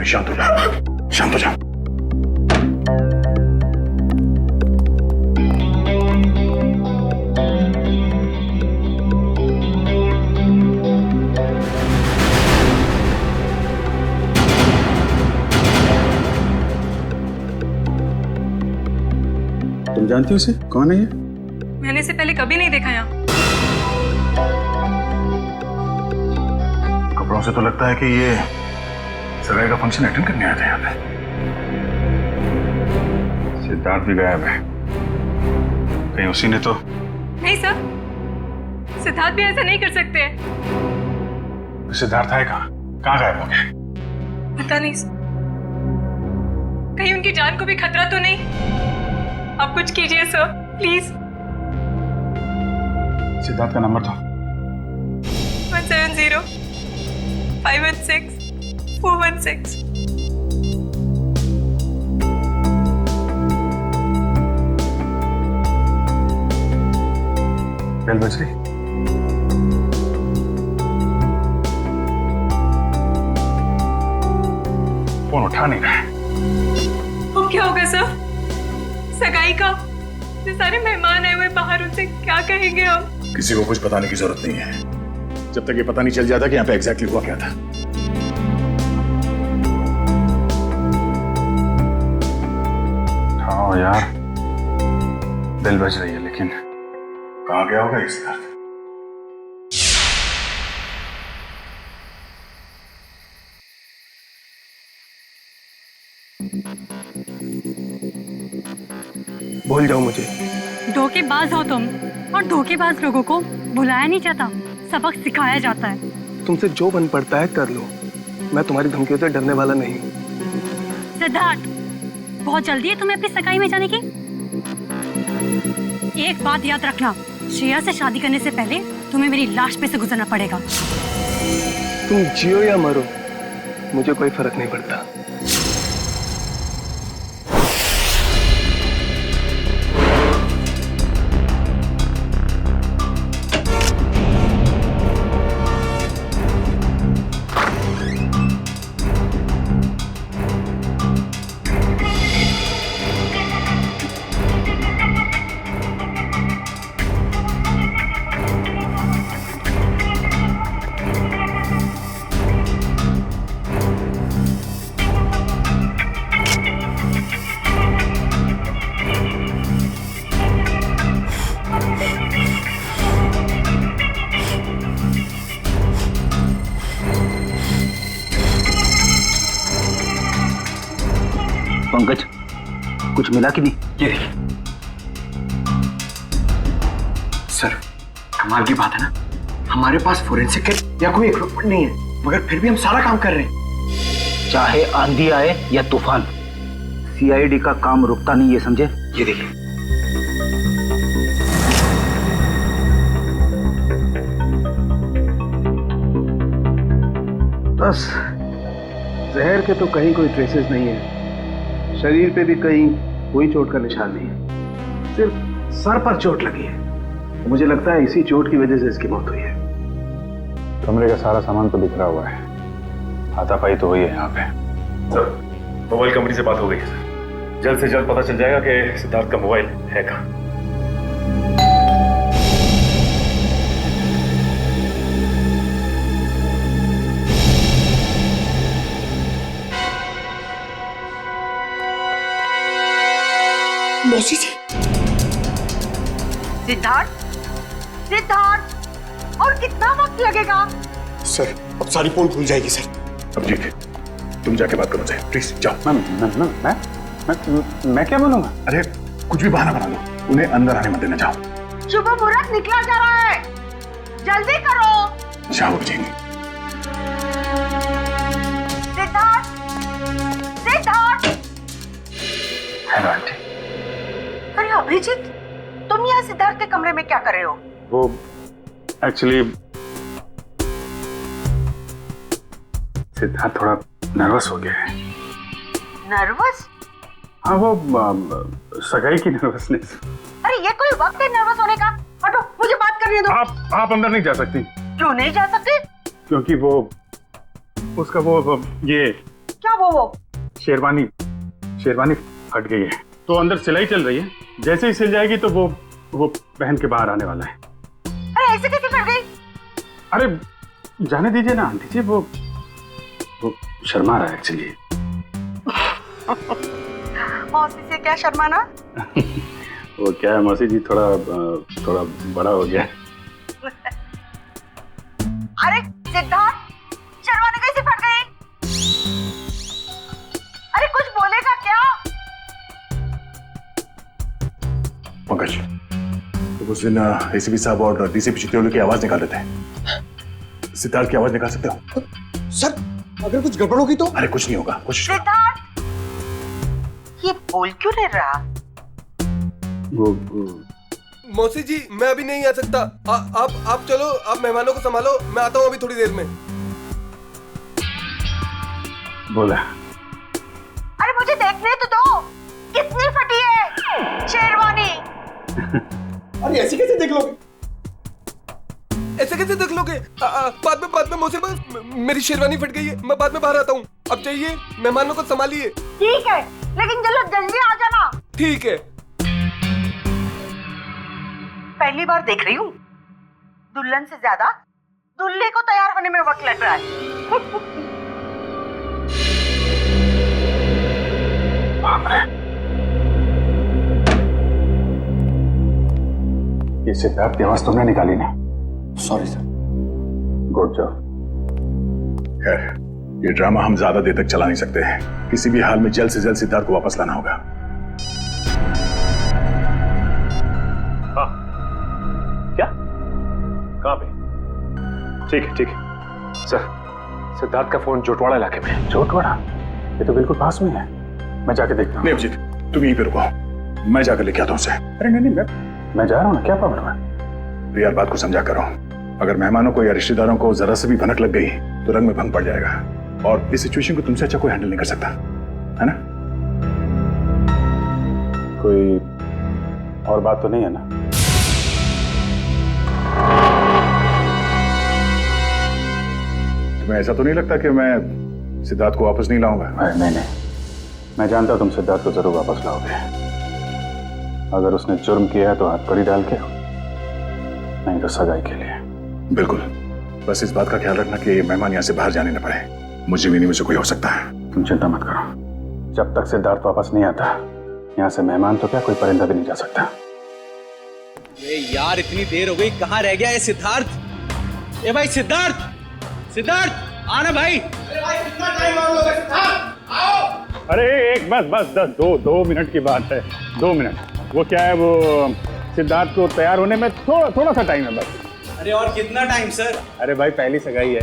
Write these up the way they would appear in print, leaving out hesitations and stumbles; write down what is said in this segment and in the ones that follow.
शांत हो जाओ, शांत हो जाओ। तुम जानती हो इसे? कौन है ये? मैंने इसे पहले कभी नहीं देखा यहाँ। कपड़ों से तो लगता है कि ये सगाई का फंक्शन अटेंड करने आया था यहाँ पे। सिद्धार्थ भी गायब है, कहीं उसी ने तो। नहीं सर, सिद्धार्थ भी ऐसा नहीं कर सकते। सिद्धार्थ है कहाँ गायब हो गया? पता नहीं सर, कहीं उनकी जान को भी खतरा तो नहीं? आप कुछ कीजिए सर, प्लीज। सिद्धार्थ का नंबर तो 170 516 416। बेल बज रही। फोन उठा नहीं रहा है। अब क्या होगा सर? सगाई का ये सारे मेहमान आए हुए बाहर, उनसे क्या कहेंगे हम? किसी को कुछ बताने की जरूरत नहीं है, जब तक ये पता नहीं चल जाता कि यहाँ पे एग्जैक्टली हुआ क्या था। हाँ यार, बेल बज रही है, लेकिन कहाँ गया होगा इस घर? भूल जाओ मुझे। धोखेबाज हो तुम, और धोखेबाज लोगों को बुलाया नहीं जाता, सबक सिखाया जाता है। तुमसे जो बन पड़ता है कर लो, मैं तुम्हारी धमकियों से डरने वाला नहीं हूँ। सिद्धार्थ, बहुत जल्दी है तुम्हें अपनी सगाई में जाने की। एक बात याद रखना, श्रेया से शादी करने से पहले तुम्हें मेरी लाश पे से गुजरना पड़ेगा। तुम जियो या मरो, मुझे कोई फर्क नहीं पड़ता। पंकज, कुछ मिला कि नहीं? ये देखिए सर, कमाल की बात है ना, हमारे पास फोरेंसिक किट या कोई इक्विपमेंट नहीं है, मगर फिर भी हम सारा काम कर रहे हैं। चाहे आंधी आए या तूफान, सीआईडी का काम रुकता नहीं, ये समझे? ये देखिए, बस जहर के तो कहीं कोई ट्रेसेस नहीं है, शरीर पे भी कहीं कोई चोट का निशान नहीं है, सिर्फ सर पर चोट लगी है। मुझे लगता है इसी चोट की वजह से इसकी मौत हुई है। कमरे का सारा सामान तो बिखरा हुआ है, हाथापाई तो हुई है यहाँ पे। सर, मोबाइल कंपनी से बात हो गई है सर, जल्द से जल्द पता चल जाएगा कि सिद्धार्थ का मोबाइल है कहाँ। मौसी जी। सिद्धार्थ, सिद्धार्थ, और कितना वक्त लगेगा? सर, अब सारी पोल खुल जाएगी सर। अब ठीक है, तुम जाके बात करो सर, प्लीज जाओ। मैं क्या बोलूंगा? अरे कुछ भी बहाना बना लो, उन्हें अंदर आने मत देना। जाओ। शुभ मुहूर्त निकला जा रहा है, जल्दी करो। जाओ जी। सिद्धार्थ, सिद्धार्थ। Hello aunty. अरे अभिजीत, तुम यहाँ सिद्धार्थ के कमरे में क्या कर रहे हो? वो एक्चुअली सिद्धार्थ थोड़ा नर्वस हो गया है। नर्वस? हाँ, वो सगाई की नर्वसनेस। अरे ये कोई वक्त है नर्वस होने का? हटो, मुझे बात करने दो। आप अंदर नहीं जा सकती। क्यों नहीं जा सकते? क्योंकि वो उसका वो ये क्या वो? शेरवानी फट गई है तो अंदर सिलाई चल रही है, जैसे ही सिल जाएगी तो वो पहन के बाहर आने वाला है। अरे ऐसे कैसे फट गई? अरे जाने दीजिए ना आंटी जी, वो शर्मा रहा है एक्चुअली। मौसी से क्या शर्माना? वो क्या है मौसी जी, थोड़ा बड़ा हो गया। अरे सिद्धार्थ, शेरवानी कैसे फट गई? अरे कुछ बोलेगा क्या? पंकज, तो उस दिन एसीपी साहब और डीसीपी चित्रोली की आवाज निकाल रहे थे, सिद्धार्थ की आवाज निकाल सकते हो? सर अगर कुछ गड़बड़ होगी तो? अरे कुछ नहीं होगा, कोशिश करो। सिद्धार्थ, ये बोल क्यों नहीं रहा? वो मौसी जी मैं अभी नहीं आ सकता। आप चलो, आप मेहमानों को संभालो, मैं आता हूँ अभी थोड़ी देर में। बोला। अरे मुझे देखने तो दो, कितनी फटी है शेरवानी। अरे ऐसे कैसे देख लोगे? ऐसे कैसे देख लोगे? बाद में मौसी, मेरी शेरवानी फट गई है, मैं बाद में बाहर आता हूँ। अब चाहिए मेहमानों को संभालिए। ठीक है, लेकिन चलो जल्दी आ जाना। ठीक है। पहली बार देख रही हूँ, दुल्हन से ज्यादा दूल्हे को तैयार होने में वक्त लग रहा है। ये सिद्धार्थ की आवाज तुमने निकाली ना? Sorry sir. Good job. खैर, ये ड्रामा हम ज्यादा देर तक चला नहीं सकते हैं। किसी भी हाल में जल्द से जल्द सिद्धार्थ को वापस लाना होगा। हाँ, क्या? कहाँ पे? ठीक है सर। सिद्धार्थ का फोन जोटवाड़ा इलाके में। जोटवाड़ा? ये तो बिल्कुल पास में है, मैं जाके देखता हूँ। नहीं अभिजीत, तुम यहीं पे रुको, मैं जाकर लेके आता हूँ उसे। अरे नहीं, मैं जा रहा हूँ ना, क्या प्रॉब्लम है? तो यार बात को समझा करो, अगर मेहमानों को या रिश्तेदारों को जरा से भी भनक लग गई तो रंग में भंग पड़ जाएगा, और इस सिचुएशन को तुमसे अच्छा कोई हैंडल नहीं कर सकता, है ना? कोई और बात तो नहीं है ना? तुम्हें ऐसा तो नहीं लगता कि मैं सिद्धार्थ को वापस नहीं लाऊंगा? नहीं, मैं जानता हूं तुम सिद्धार्थ को जरूर वापस लाओगे। अगर उसने जुर्म किया है तो हाथ कड़ी डाल के, नहीं तो सगाई के लिए। बिल्कुल, बस इस बात का ख्याल रखना कि मेहमान यहाँ से बाहर जाने न पड़े। मुझे भी नहीं, मुझे कोई हो सकता है। तुम चिंता मत करो, जब तक सिद्धार्थ वापस नहीं आता यहाँ से मेहमान तो क्या, कोई परिंदा भी नहीं जा सकता। ये यार इतनी देर हो गई, कहाँ रह गया ये सिद्धार्थ? ए भाई सिद्धार्थ आना भाई। अरे भाई कितना टाइम और लोगे? सिद्धार्थ आओ। अरे एक बस 2 मिनट की बात है, 2 मिनट। वो क्या है, वो सिद्धार्थ को तैयार होने में थोड़ा सा टाइम है बस। अरे और कितना टाइम सर? अरे भाई पहली सगाई है।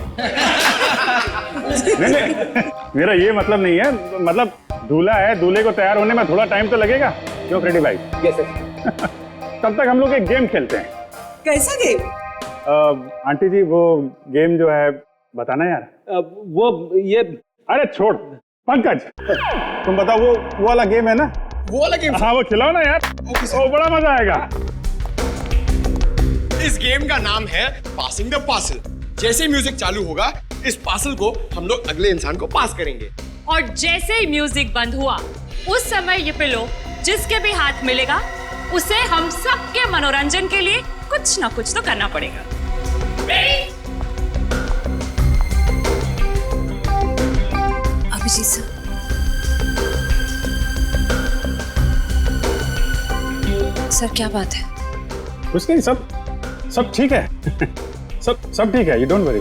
नहीं, मेरा ये मतलब नहीं है, मतलब दूल्हा है, दूल्हे को तैयार होने में थोड़ा टाइम तो लगेगा। क्यों फ्रेडी भाई? Yes sir. तब तक हम लोग एक गेम खेलते हैं। कैसा गेम? आंटी जी वो गेम जो है बताना यार। वो ये, अरे छोड़ पंकज, तुम बताओ वो वाला गेम है ना? वो वाला गेम? हाँ वो खिलाओ ना यार, वो बड़ा मजा आएगा। इस गेम का नाम है पासिंग द पार्सल। जैसे ही म्यूजिक चालू होगा, इस पार्सल को हम लोग अगले इंसान को पास करेंगे। और जैसे ही म्यूजिक बंद हुआ, उस समय ये पिलो जिसके भी हाथ मिलेगा उसे हम सबके मनोरंजन के लिए कुछ ना कुछ तो करना पड़ेगा। रेडी? अभिजीत सर, सर क्या बात है? कुछ नहीं, सब ठीक है। सब ठीक है, यू डोंट वरी।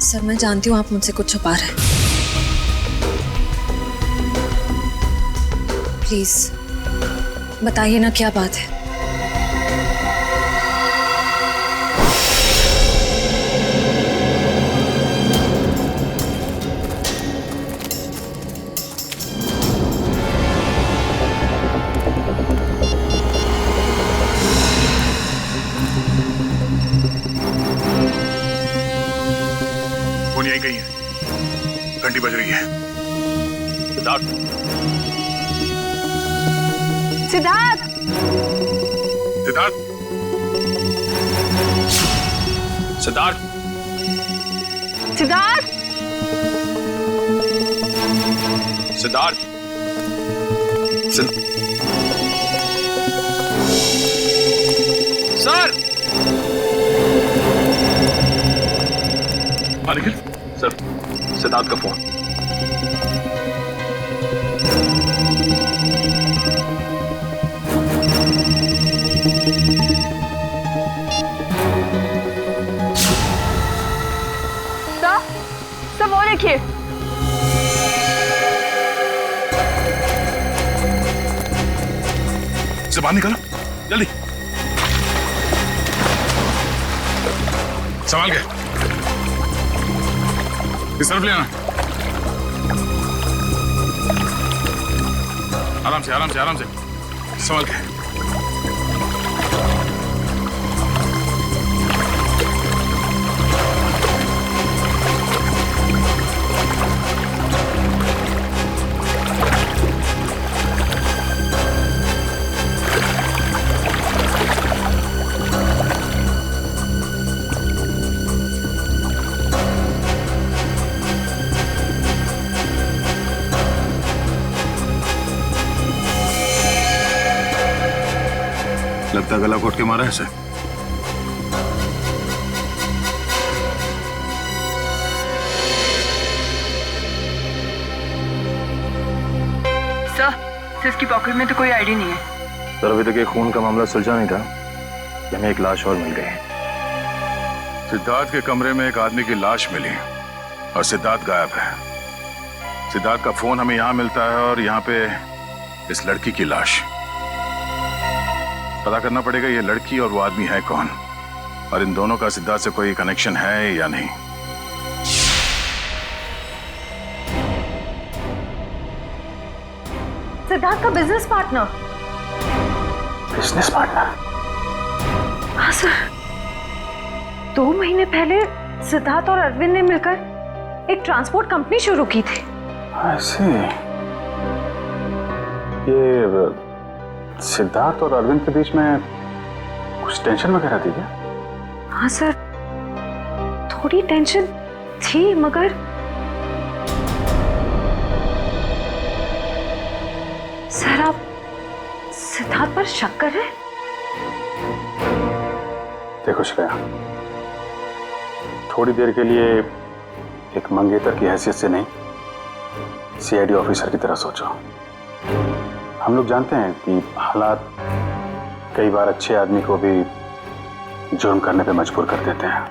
सर मैं जानती हूँ आप मुझसे कुछ छुपा रहे हैं, प्लीज बताइए ना क्या बात है। फोन यहीं कहीं है, घंटी बज रही है। सिद्धार्थ, सिद्धार्थ, सिद्धार्थ, सिद्धार्थ, सिद्धार्थ, सिद्धार्थ सर निखिल सर, सिद्धार्थ का फोन। सर वो देखिए। से बाहर निकलो जल्दी, संभाल के इस तरफ ले आना। आराम से आराम से आराम से संभाल के। लगता गला घोट के मारा है सर। सर इसकी पॉकेट में तो कोई आईडी नहीं है। सर अभी तक ये खून का मामला सुलझा नहीं था कि हमें एक लाश और मिल गई। सिद्धार्थ के कमरे में एक आदमी की लाश मिली और सिद्धार्थ गायब है। सिद्धार्थ का फोन हमें यहाँ मिलता है और यहाँ पे इस लड़की की लाश। पता करना पड़ेगा ये लड़की और वो आदमी है कौन, और इन दोनों का सिद्धार्थ से कोई कनेक्शन है या नहीं। सिद्धार्थ का बिजनेस पार्टनर। Business partner? हाँ सर, 2 महीने पहले सिद्धार्थ और अरविंद ने मिलकर एक ट्रांसपोर्ट कंपनी शुरू की थी। ऐसे ये सिद्धार्थ और अरविंद के बीच में कुछ टेंशन वगैरह थी क्या? हाँ सर, थोड़ी टेंशन थी, मगर सर आप सिद्धार्थ पर शक कर रहे हैं? देखो श्रेया, थोड़ी देर के लिए एक मंगेतर की हैसियत से नहीं, सीआईडी ऑफिसर की तरह सोचो। हम लोग जानते हैं कि हालात कई बार अच्छे आदमी को भी जुर्म करने पे मजबूर कर देते हैं।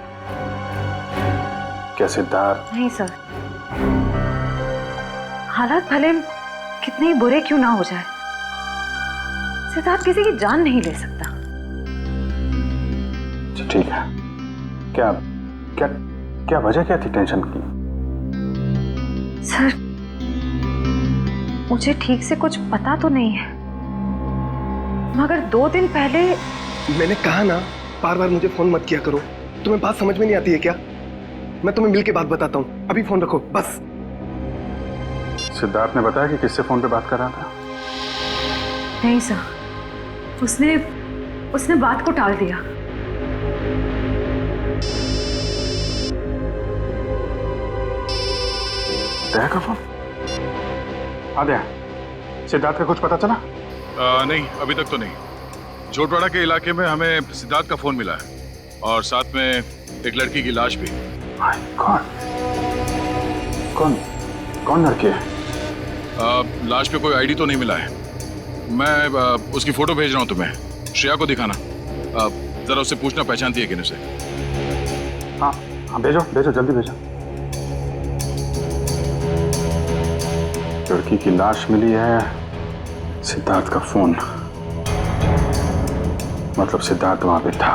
क्या सिद्धार्थ? नहीं सर, हालात भले कितने ही बुरे क्यों ना हो जाए, सिद्धार्थ किसी की जान नहीं ले सकता। ठीक है, क्या क्या क्या वजह क्या थी टेंशन की? सर मुझे ठीक से कुछ पता तो नहीं है, मगर 2 दिन पहले। मैंने कहा ना, बार बार मुझे फोन मत किया करो। तुम्हें बात समझ में नहीं आती है क्या? मैं तुम्हें मिल के बात बताता हूँ, अभी फोन रखो बस। सिद्धार्थ ने बताया कि किससे फोन पे बात कर रहा था? नहीं सर, उसने बात को टाल दिया। दया का फोन? आद्या, सिद्धार्थ का कुछ पता चला? नहीं, अभी तक तो नहीं। जोटवाड़ा के इलाके में हमें सिद्धार्थ का फोन मिला है और साथ में एक लड़की की लाश भी। कौन लड़की है? लाश पे कोई आईडी तो नहीं मिला है। मैं उसकी फोटो भेज रहा हूँ तुम्हें, श्रेया को दिखाना। जरा उससे पूछना पहचानती है कि नहीं उसे। हाँ भेजो जल्दी भेजो। लड़की की लाश मिली है, सिद्धार्थ का फोन, मतलब सिद्धार्थ वहां पे था।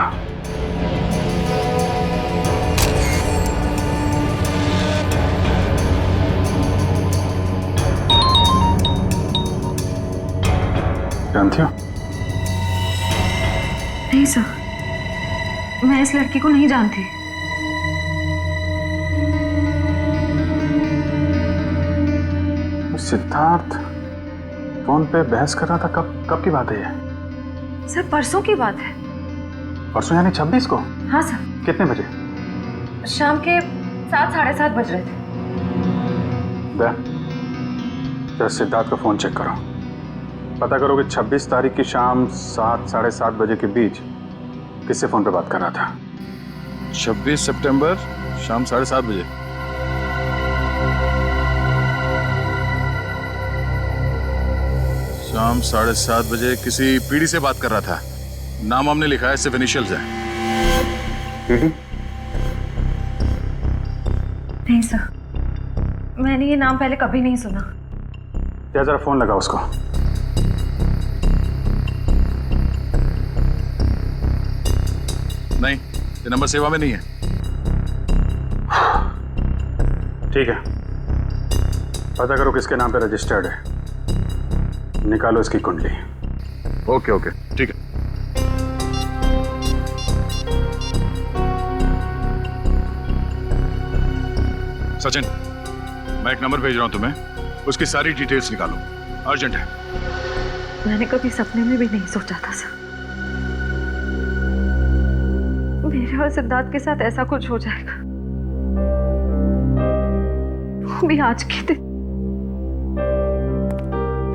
जानती हो? नहीं सर, मैं इस लड़की को नहीं जानती। सिद्धार्थ फोन पे बहस कर रहा था, कब की बात है ये? सर परसों की बात है। परसों यानी 26 को? हाँ सर। कितने बजे? शाम के 7 साढ़े 7 बज रहे थे। तो सिद्धार्थ का फोन चेक करो, पता करो कि 26 तारीख की शाम 7 साढ़े 7 बजे के बीच किससे फोन पे बात कर रहा था। 26 सितंबर शाम 7:30 बजे। शाम 7:30 बजे किसी पीढ़ी से बात कर रहा था। नाम हमने लिखा है, सिर्फ इनिशियल्स है। पीढ़ी? नहीं सर, मैंने ये नाम पहले कभी नहीं सुना। क्या जरा फोन लगा उसको। नहीं, ये नंबर सेवा में नहीं है। ठीक है, पता करो किसके नाम पे रजिस्टर्ड है, निकालो इसकी कुंडली। ओके ओके, ठीक है। सचिन, मैं एक नंबर भेज रहा हूं तुम्हें, उसकी सारी डिटेल्स निकालो, अर्जेंट है। मैंने कभी सपने में भी नहीं सोचा था सर, मेरे और सिद्धार्थ के साथ ऐसा कुछ हो जाएगा। वो भी आज के दिन।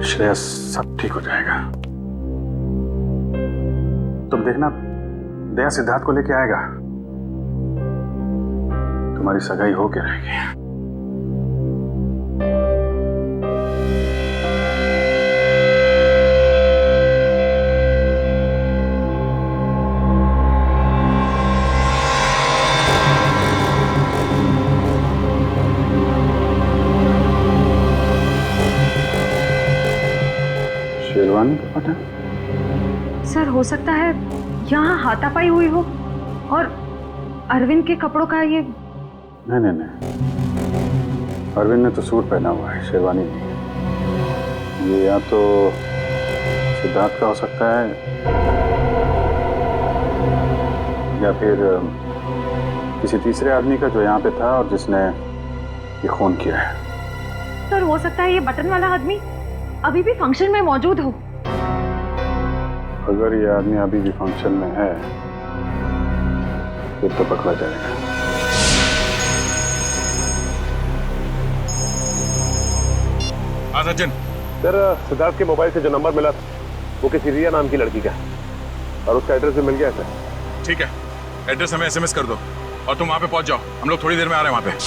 श्रेया, सब ठीक हो जाएगा। तुम देखना, दया सिद्धार्थ को लेके आएगा, तुम्हारी सगाई हो के रहेगी। शेरवानी का पता? सर हो सकता है यहाँ हाथापाई हुई हो और अरविंद के कपड़ों का ये। नहीं नहीं नहीं, अरविंद ने तो सूट पहना हुआ है, शेरवानी नहीं। ये या तो सिद्धार्थ का हो सकता है या फिर किसी तीसरे आदमी का जो यहाँ पे था और जिसने ये खून किया है। सर हो सकता है ये बटन वाला आदमी अभी भी फंक्शन में मौजूद हो। अगर ये आदमी अभी भी फंक्शन में है फिर तो पकड़ा जाएगा। हाँ सचिन सर, सिद्धार्थ के मोबाइल से जो नंबर मिला था वो किसी रिया नाम की लड़की का है और उसका एड्रेस भी मिल गया सर। ठीक है, एड्रेस हमें एसएमएस कर दो और तुम वहां पे पहुंच जाओ, हम लोग थोड़ी देर में आ रहे हैं वहां पे।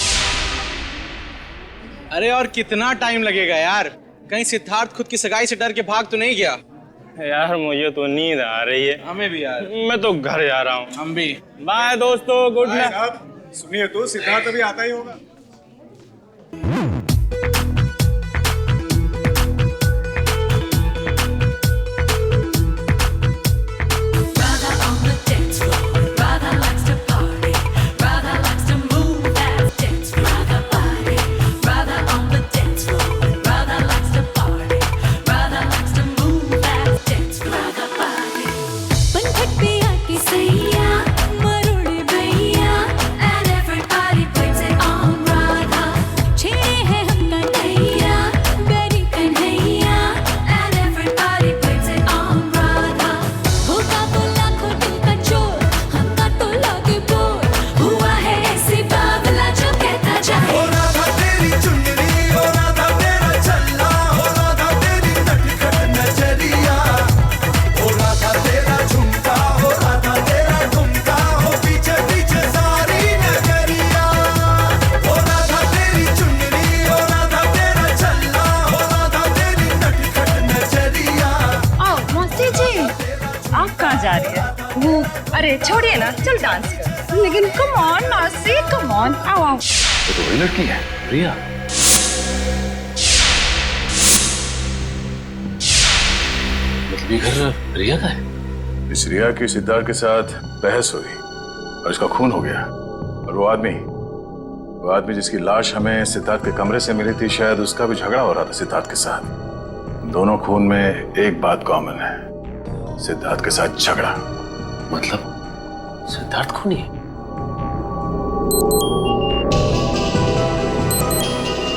अरे और कितना टाइम लगेगा यार? कहीं सिद्धार्थ खुद की सगाई से डर के भाग तो नहीं गया? यार मुझे तो नींद आ रही है। हमें भी यार। मैं तो घर जा रहा हूँ। हम भी। बाय दोस्तों, गुड नाइट। सुनिए तो सिद्धार्थ अभी आता ही होगा। अरे छोड़िए ना, चल डांस कर। लेकिन कम ऑन मासी, कम ऑन, आओ आओ। ये तो वही लड़की है, रिया। मतलब ये घर रिया का है? इस रिया की सिद्धार्थ के साथ बहस हुई और इसका खून हो गया। और वो आदमी जिसकी लाश हमें सिद्धार्थ के कमरे से मिली थी, शायद उसका भी झगड़ा हो रहा था सिद्धार्थ के साथ। दोनों खून में एक बात कॉमन है, सिद्धार्थ के साथ झगड़ा। मतलब सिद्धार्थ खूनी है?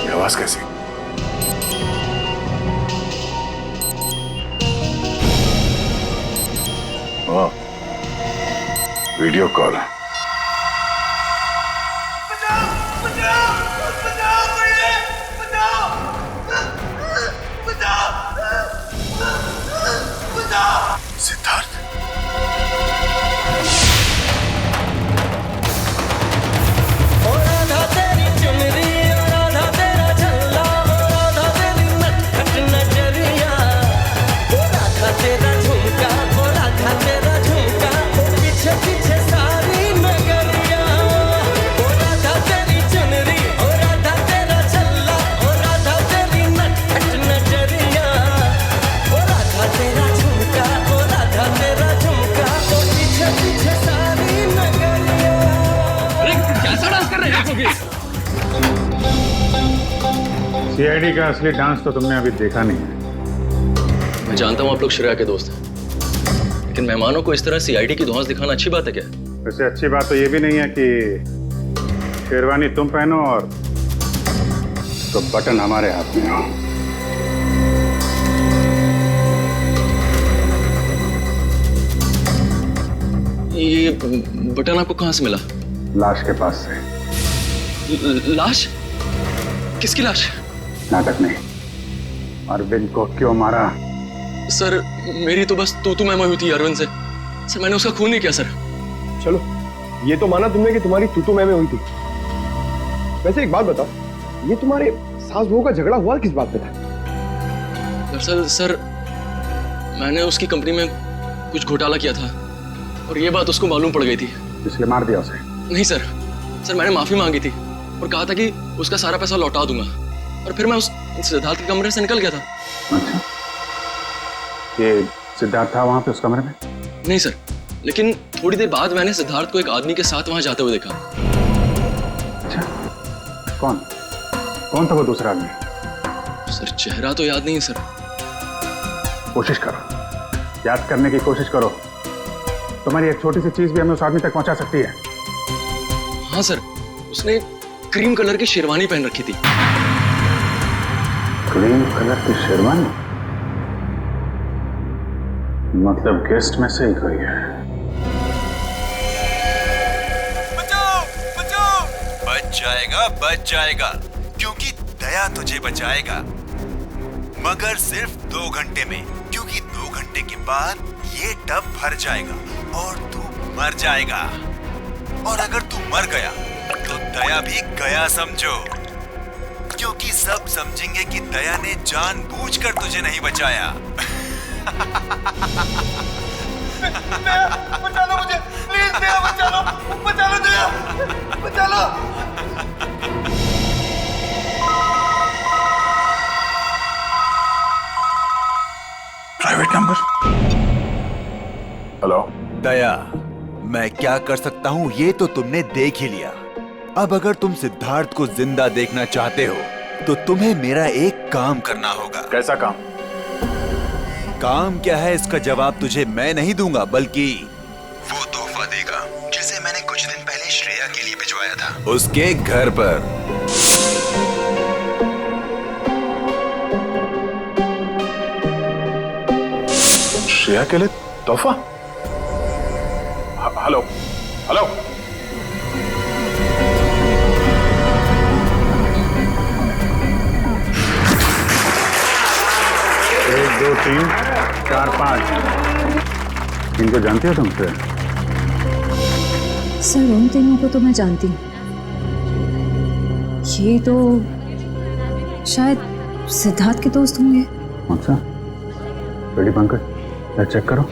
ये आवाज कैसी? वाह, वीडियो कॉल। सीआईडी का असली डांस तो तुमने अभी देखा नहीं है। मैं जानता हूँ आप लोग श्रेया के दोस्त हैं, लेकिन मेहमानों को इस तरह सीआईडी की धौंस दिखाना अच्छी बात है क्या? वैसे अच्छी बात तो ये भी नहीं है कि शेरवानी तुम पहनो और तो बटन हमारे हाथ में हो। ये बटन आपको कहाँ से मिला? लाश के पास से। लाश? किसकी लाश? नाटक नहीं। अरविंद को क्यों मारा? सर मेरी तो बस तू मैं हुई थी अरविंद से। सर मैंने उसका खून नहीं किया सर। चलो ये तो माना तुमने कि तुम्हारी तू मैं हुई थी। वैसे एक बात बताओ, ये तुम्हारे सास बहू का झगड़ा हुआ किस बात पे था? दरअसल सर मैंने उसकी कंपनी में कुछ घोटाला किया था और ये बात उसको मालूम पड़ गई थी। इसलिए मार दिया उसे? नहीं सर, सर मैंने माफी मांगी थी और कहा था कि उसका सारा पैसा लौटा दूंगा और फिर मैं उस सिद्धार्थ के कमरे से निकल गया था। अच्छा, ये सिद्धार्थ था वहां पे उस कमरे में? नहीं सर, लेकिन थोड़ी देर बाद मैंने सिद्धार्थ को एक आदमी के साथ वहां जाते हुए देखा। अच्छा, कौन कौन था वो दूसरा आदमी? सर चेहरा तो याद नहीं है सर। कोशिश करो, याद करने की कोशिश करो। तुम्हारी एक छोटी सी चीज भी हमें उस आदमी तक पहुंचा सकती है। हाँ सर, उसने क्रीम कलर की शेरवानी पहन रखी थी। क्रीम कलर की शेरवानी? मतलब गेस्ट में से ही कोई है। बच जाएगा क्योंकि दया तुझे बचाएगा, मगर सिर्फ 2 घंटे में, क्योंकि 2 घंटे के बाद ये टब भर जाएगा और तू मर जाएगा। और अगर तू मर गया तो दया भी गया समझो, क्योंकि सब समझेंगे कि दया ने जानबूझकर तुझे नहीं बचाया। बचा लो मुझे, प्लीज दया, बचा लो दया, बचा लो। Private number. हेलो दया, मैं क्या कर सकता हूँ ये तो तुमने देख ही लिया। अब अगर तुम सिद्धार्थ को जिंदा देखना चाहते हो तो तुम्हें मेरा एक काम करना होगा। कैसा काम? काम क्या है इसका जवाब तुझे मैं नहीं दूंगा, बल्कि वो तोहफा देगा जिसे मैंने कुछ दिन पहले श्रेया के लिए भिजवाया था उसके घर पर। श्रेया के लिए तोहफा? हेलो हेलो, 1 2 3 4 5 इनको जानते हो तुमसे? सर उन तीनों को तो मैं जानती हूँ। ये तो शायद सिद्धार्थ के दोस्त होंगे। अच्छा, रेडी पंकज, चेक करो।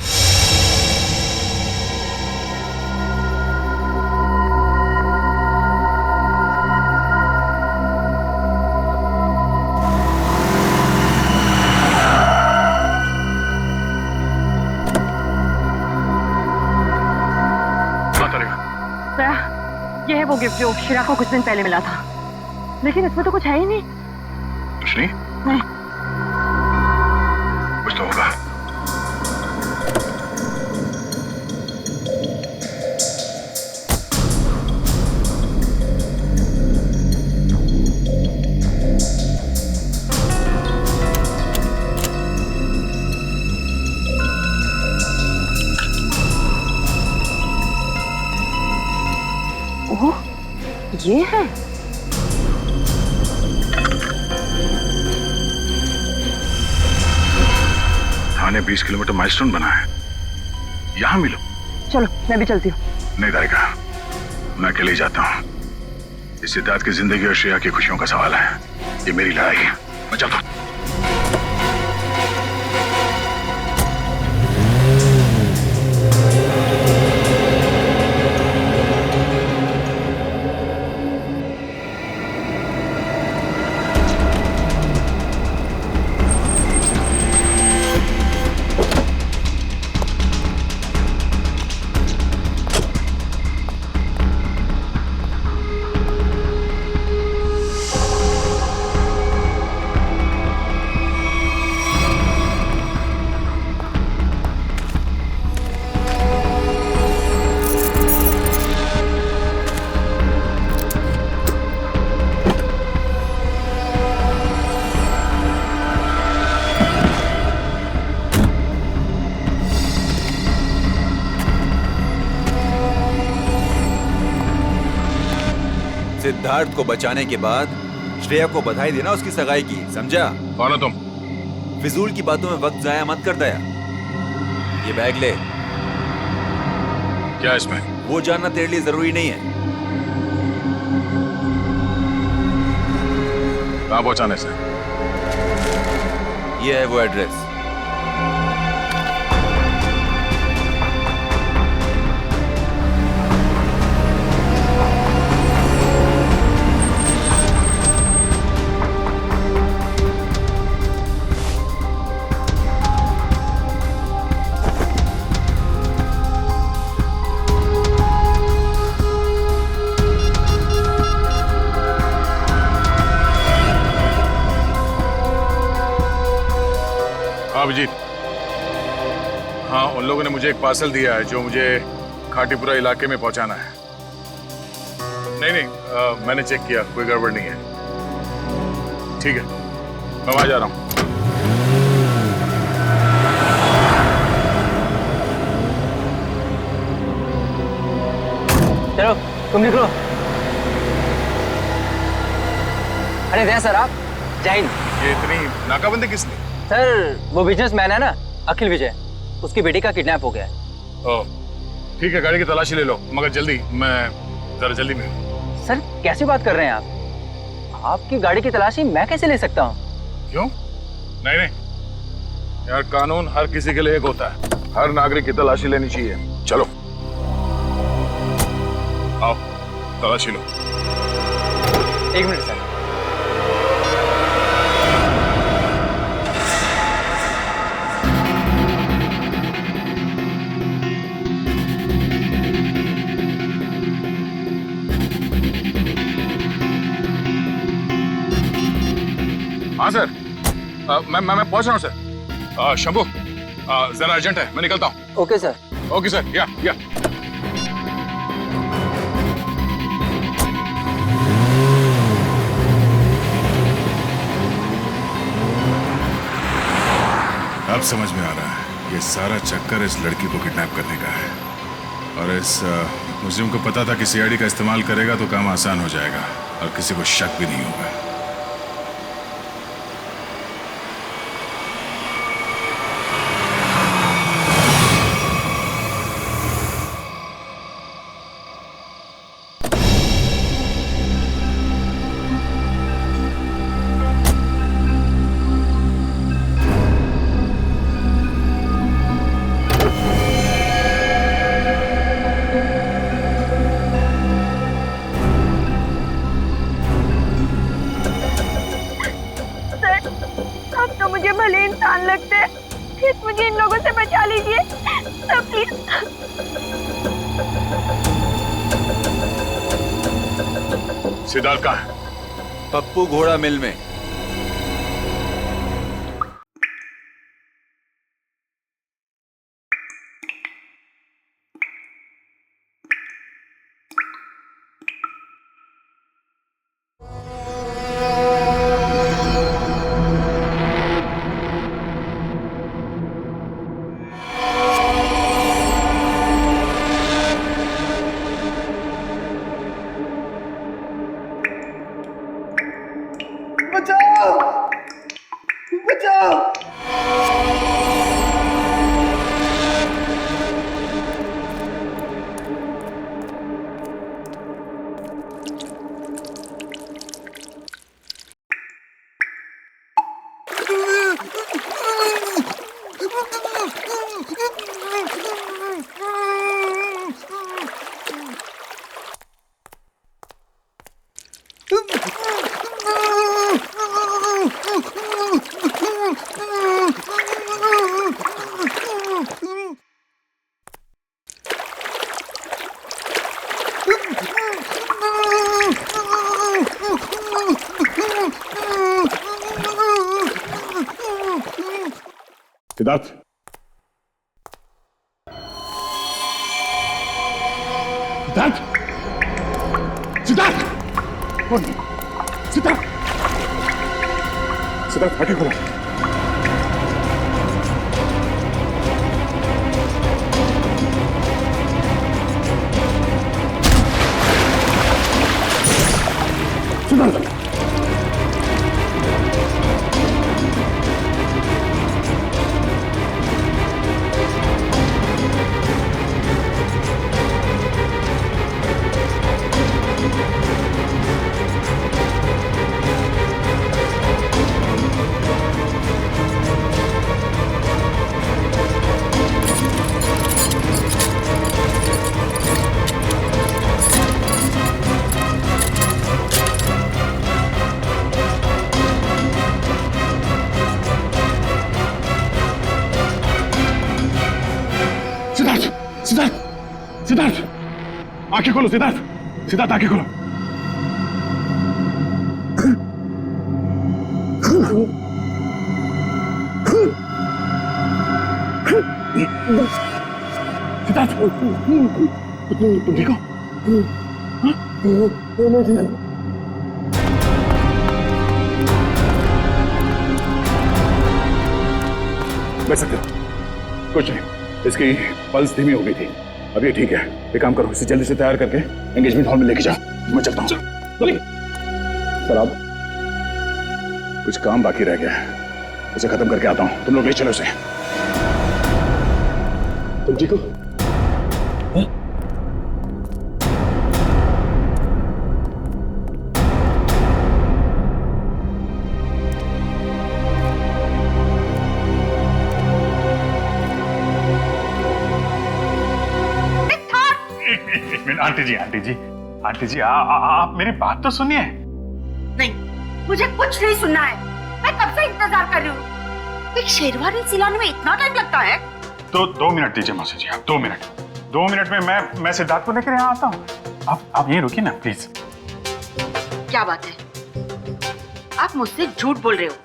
ये है वो गिफ्ट जो शिरा को कुछ दिन पहले मिला था, लेकिन इसमें तो कुछ है ही नहीं। कुछ नहीं? नहीं। कुछ तो होगा। ओह, ये है। थाने 20 किलोमीटर माइलस्टोन बना है, यहाँ मिलो। चलो मैं भी चलती हूँ। नहीं दारिका, मैं अकेले ही जाता हूँ। इस सिद्धार्थ की जिंदगी और श्रेया की खुशियों का सवाल है। ये मेरी लड़ाई है, मैं चलता हूँ। सिद्धार्थ को बचाने के बाद श्रेया को बधाई देना उसकी सगाई की, समझा? कौन हो तुम? फिजूल की बातों में वक्त जाया मत कर दया। ये बैग ले। क्या इसमें? वो जानना तेरे लिए जरूरी नहीं है। कहाँ पहुंचाने से? ये है वो एड्रेस। अभिजीत, हाँ उन लोगों ने मुझे एक पार्सल दिया है जो मुझे खाटीपुरा इलाके में पहुंचाना है। नहीं, मैंने चेक किया, कोई गड़बड़ नहीं है। ठीक है, मैं वहां जा रहा हूं। चलो तुम निकलो। अरे जय सर, आप जय हिंद। ये इतनी नाकाबंदी किसने? सर वो बिजनेसमैन है ना, अखिल विजय, उसकी बेटी का किडनैप हो गया है। ओह ठीक है, गाड़ी की तलाशी ले लो, मगर जल्दी, मैं जरा जल्दी में हूं। सर कैसी बात कर रहे हैं आप? आपकी गाड़ी की तलाशी मैं कैसे ले सकता हूँ? क्यों? नहीं नहीं यार, कानून हर किसी के लिए एक होता है, हर नागरिक की तलाशी लेनी चाहिए। चलो आओ तलाशी लो। एक मिनट सर। हाँ सर, मैं पहुंच रहा हूँ सर। शंभू, जरा अर्जेंट है, मैं निकलता हूँ। Okay sir. ओके सर, या अब समझ में आ रहा है, ये सारा चक्कर इस लड़की को किडनैप करने का है। और इस मुझे उनको पता था कि सीआईडी का इस्तेमाल करेगा तो काम आसान हो जाएगा और किसी को शक भी नहीं होगा। मुझे इन लोगों से बचा लीजिए सर, प्लीज। सिद्धार्थ कहाँ है? पप्पू घोड़ा मिल में। सिद्धार्थ, सिद्धार्थ, सिद्धार्थ, सिद्धार्थ, सिद्धार्थ फाटी खोला। सिद्धार्थ सिद्धार्थ सिद्धार्थ आंखें खोलो सिद्धार्थ सिद्धार्थ आंखें खोलो सिद्धार्थ तुम ठीक हो? बैठ सकते हो। कुछ नहीं, इसकी पल्स धीमी हो गई थी। अब ये ठीक है। एक काम करो, इसे जल्दी से तैयार करके एंगेजमेंट हॉल में लेके जाओ। मैं चलता हूँ। सर आप कुछ काम बाकी रह गया है, उसे खत्म करके आता हूँ। तुम लोग ले चलो उसे। तुम ठीक हो? आंटी जी आप मेरी बात तो सुनिए। नहीं, मुझे कुछ नहीं सुनना है। मैं कब से इंतजार कर रही हूँ। एक शेरवानी सिलाने में इतना टाइम लगता है? तो 2 मिनट दीजिए मौसी जी, आप 2 मिनट। 2 मिनट में मैं सिद्धार्थ को लेकर यहाँ आता हूँ। आप यहीं रुकिए ना प्लीज। क्या बात है, आप मुझसे झूठ बोल रहे हो?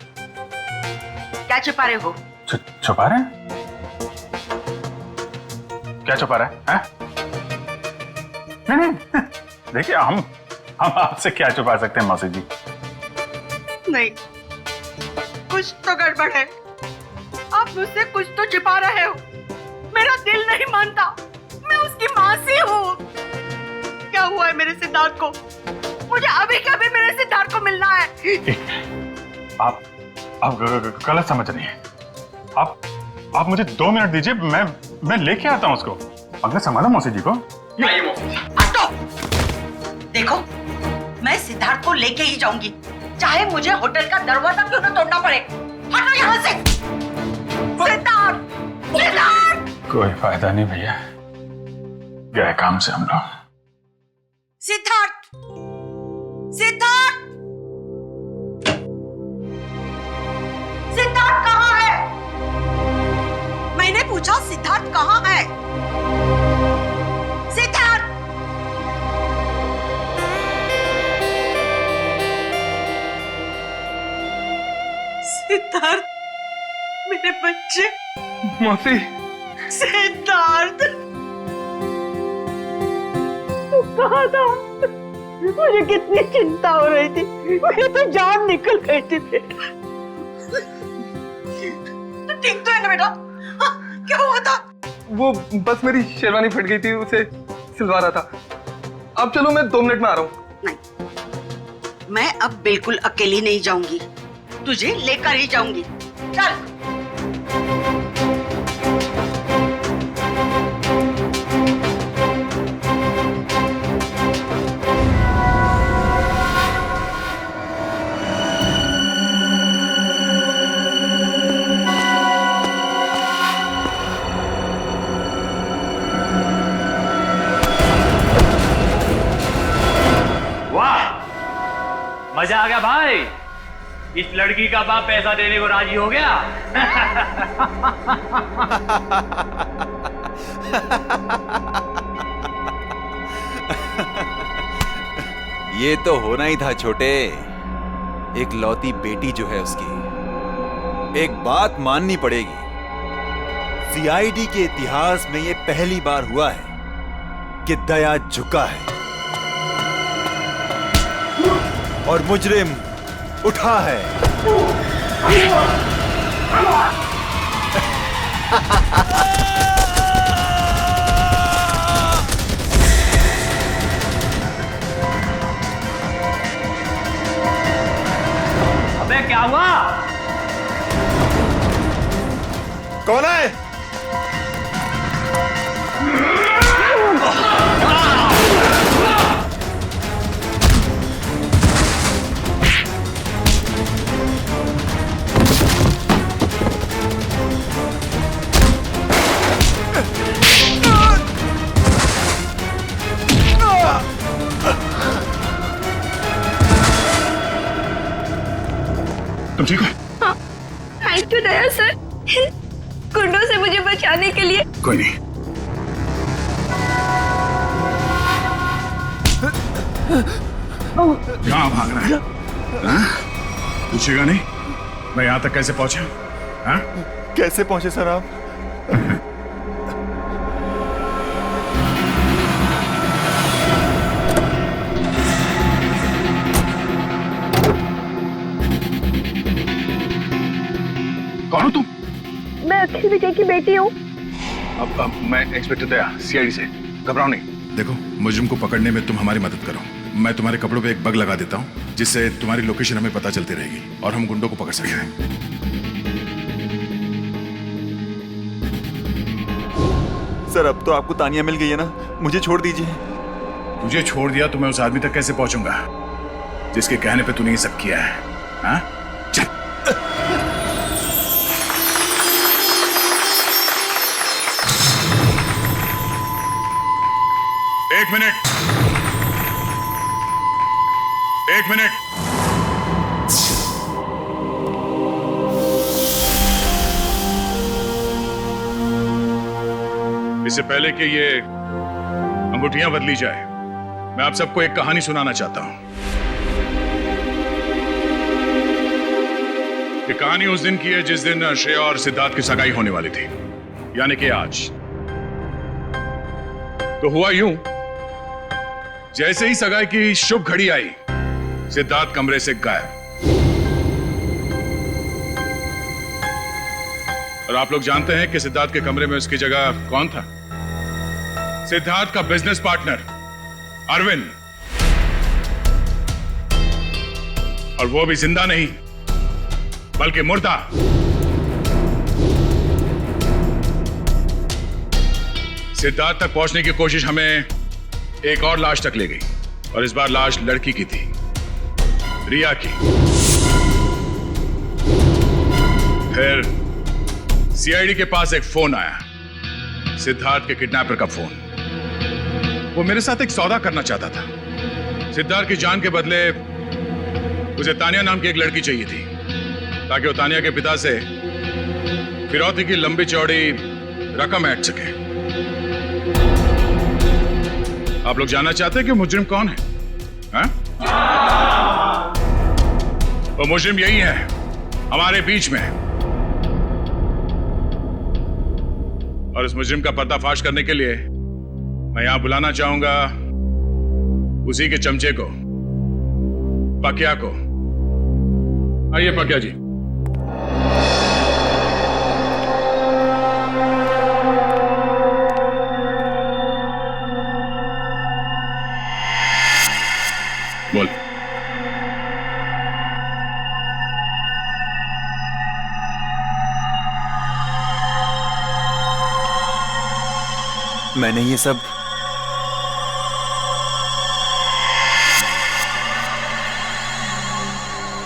क्या छुपा रहे हो? छुपा रहे हैं? क्या छुपा रहे हैं? नहीं देखिए, हम आपसे क्या छुपा सकते हैं मौसी जी? नहीं, कुछ तो गड़बड़ है। आप मुझसे कुछ तो छिपा रहे हो। मेरा दिल नहीं मानता। मैं उसकी माँ सी हूँ। क्या हुआ है मेरे सिद्धार्थ को? मुझे अभी के अभी मेरे सिद्धार्थ को मिलना है। आप गलत समझ रही हैं। आप मुझे 2 मिनट दीजिए, मैं लेके आता हूँ उसको। अगले संभालो मौसी जी को। हटो। देखो, मैं सिद्धार्थ को लेके ही जाऊंगी, चाहे मुझे होटल का दरवाजा क्यों न तोड़ना पड़े। हटो यहाँ से। सिद्धार्थ, सिद्धार्थ। कोई फायदा नहीं भैया, गए काम से हम लोग। सिद्धार्थ, सिद्धार्थ, सिद्धार्थ कहाँ है? मैंने पूछा सिद्धार्थ कहाँ है? सिद्धार्थ, सिद्धार्थ, मेरे बच्चे। मौसी। सिद्धार्थ, तू कहाँ था? मुझे कितनी चिंता हो रही थी। मेरी तो जान निकल गई थी बेटा। तू ठीक तो है ना बेटा? क्या हुआ था? वो बस मेरी शेरवानी फट गई थी, उसे सिलवा रहा था। अब चलो, मैं 2 मिनट में आ रहा हूँ। नहीं, मैं अब बिल्कुल अकेली नहीं जाऊंगी। तुझे लेकर ही जाऊंगी। चल। मजा आ गया भाई। इस लड़की का बाप पैसा देने को राजी हो गया। ये तो होना ही था छोटे। एक लौती बेटी जो है उसकी। एक बात माननी पड़ेगी, सीआईडी के इतिहास में ये पहली बार हुआ है कि दया झुका है और मुजरिम उठा है। आऊंगा। कौन है? तुम ठीक हो? हाँ, थैंक यू दया सर, गुंडों से मुझे बचाने के लिए। कोई नहीं। कहाँ भाग रहा है? हाँ? पूछेगा नहीं मैं यहाँ तक कैसे पहुंचा? हाँ? कैसे पहुंचे सर आप? कौन हो तुम? मैं अखिल विजय की बेटी हूँ। अब मैं इंस्पेक्टर दया, सीआईडी से। घबराओ नहीं। देखो, मुजरिम को पकड़ने में तुम हमारी मदद करो। मैं तुम्हारे कपड़ों पे एक बग लगा देता हूँ जिससे तुम्हारी लोकेशन हमें पता चलती रहेगी और हम गुंडों को पकड़ सकेंगे। सर अब तो आपको तानिया मिल गई है ना, मुझे छोड़ दीजिए। तुझे छोड़ दिया तो मैं उस आदमी तक कैसे पहुंचूंगा जिसके कहने पे तूने ये सब किया है? हाँ? चल। एक मिनट। इससे पहले कि ये अंगूठियां बदली जाए, मैं आप सबको एक कहानी सुनाना चाहता हूं। ये कहानी उस दिन की है जिस दिन श्रेया और सिद्धार्थ की सगाई होने वाली थी, यानी कि आज। तो हुआ यूं, जैसे ही सगाई की शुभ घड़ी आई, सिद्धार्थ कमरे से गायब। और आप लोग जानते हैं कि सिद्धार्थ के कमरे में उसकी जगह कौन था? सिद्धार्थ का बिजनेस पार्टनर अरविंद, और वो भी जिंदा नहीं बल्कि मुर्दा। सिद्धार्थ तक पहुंचने की कोशिश हमें एक और लाश तक ले गई, और इस बार लाश लड़की की थी, रिया की। फिर सीआईडी के पास एक फोन आया, सिद्धार्थ के किडनैपर का फोन। वो मेरे साथ एक सौदा करना चाहता था। सिद्धार्थ की जान के बदले उसे तानिया नाम की एक लड़की चाहिए थी, ताकि वो तानिया के पिता से फिरौती की लंबी चौड़ी रकम ऐंठ सके। आप लोग जानना चाहते हैं कि मुजरिम कौन है? हाँ? वो मुजरिम यही है, हमारे बीच में। और इस मुजरिम का पर्दाफाश करने के लिए मैं यहां बुलाना चाहूंगा उसी के चमचे को, पकिया को। आइए पकिया जी। बोल। मैंने ये सब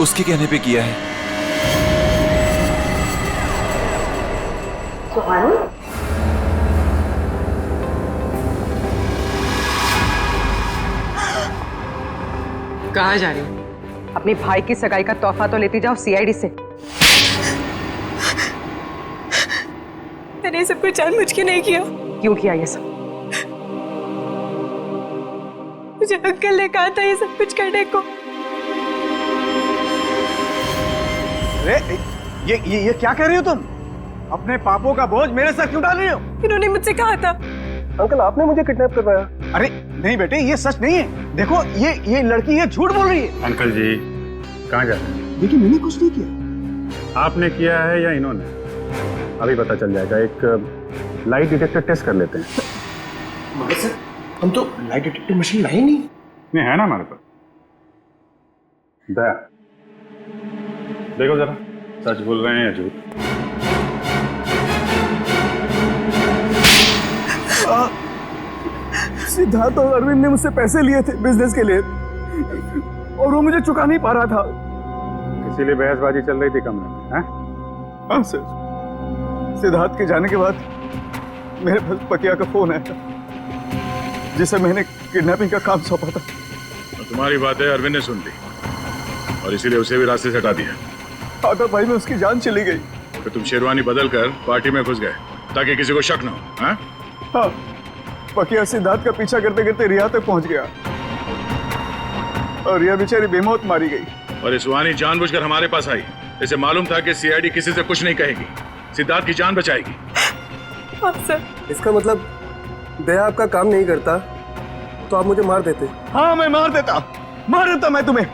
उसके कहने पे किया है। कहाँ जा रही हो? अपने भाई की सगाई का तोहफा तो लेती जाओ सीआईडी से। मैंने ये सब कुछ जानबूझ के नहीं किया। क्यों किया ये सब? मुझे अंकल ने कहा था ये सब कुछ करने को। अरे ये क्या कह रही हो तुम? अपने पापों का बोझ मेरे सर क्यों डाल रही हो? इन्होंने मुझसे कहा था। अंकल आपने मुझे किडनैप करवाया। अरे नहीं बेटे, ये सच नहीं है। देखो ये लड़की ये झूठ बोल रही है। अंकल जी कहाँ जा रहे हैं? देखिए मैंने कुछ नहीं किया। आपने किया है या इन्होंने? अभी पता चल जाएगा। एक लाइट डिटेक्टर टेस्ट कर लेते हैं। मगर सर हम तो लाइट डिटेक्टर मशीन लाए नहीं। है ना हमारे पास। दया देखो जरा, सच बोल रहे हैं या झूठ? सिद्धार्थ और अरविंद ने मुझसे पैसे लिए थे बिजनेस के लिए और वो मुझे चुका नहीं पा रहा था। इसीलिए बहसबाजी चल रही थी कमरे में, हैं? हाँ सर, सिद्धार्थ के जाने के बाद मेरे पास पकिया का फोन आया था जिसे मैंने किडनैपिंग का काम सौंपा था। तो तुम्हारी बातें अरविंद ने सुन ली और इसीलिए उसे भी रास्ते से हटा दिया। आधा भाई में उसकी जान चली गई। तो तुम शेरवानी बदल कर पार्टी में घुस गए ताकि किसी को शक न हो, हैं? हाँ, पकिया सिद्धार्थ का पीछा करते करते रिया तक पहुंच गया और रिया बेचारी बेमौत मारी गई। और इस वानी जानबूझकर हमारे पास आई। इसे मालूम था कि सीआईडी किसी से कुछ नहीं कहेगी, सिद्धार्थ की जान बचाएगी। हाँ सर। इसका मतलब दया आपका काम नहीं करता तो आप मुझे मार देते? हाँ, मैं मार देता मैं तुम्हें,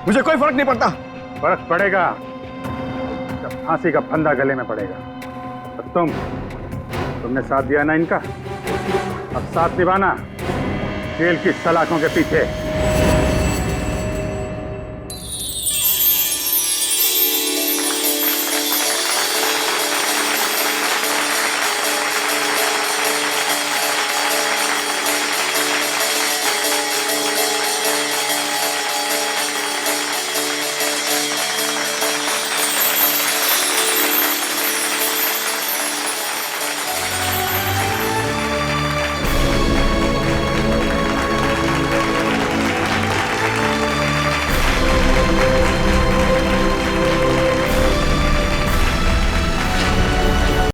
मुझे कोई फर्क नहीं पड़ता। फर्क पड़ेगा जब फांसी का फंदा गले में पड़ेगा। और तुमने साथ दिया ना इनका, अब साथ निभाना जेल की सलाखों के पीछे।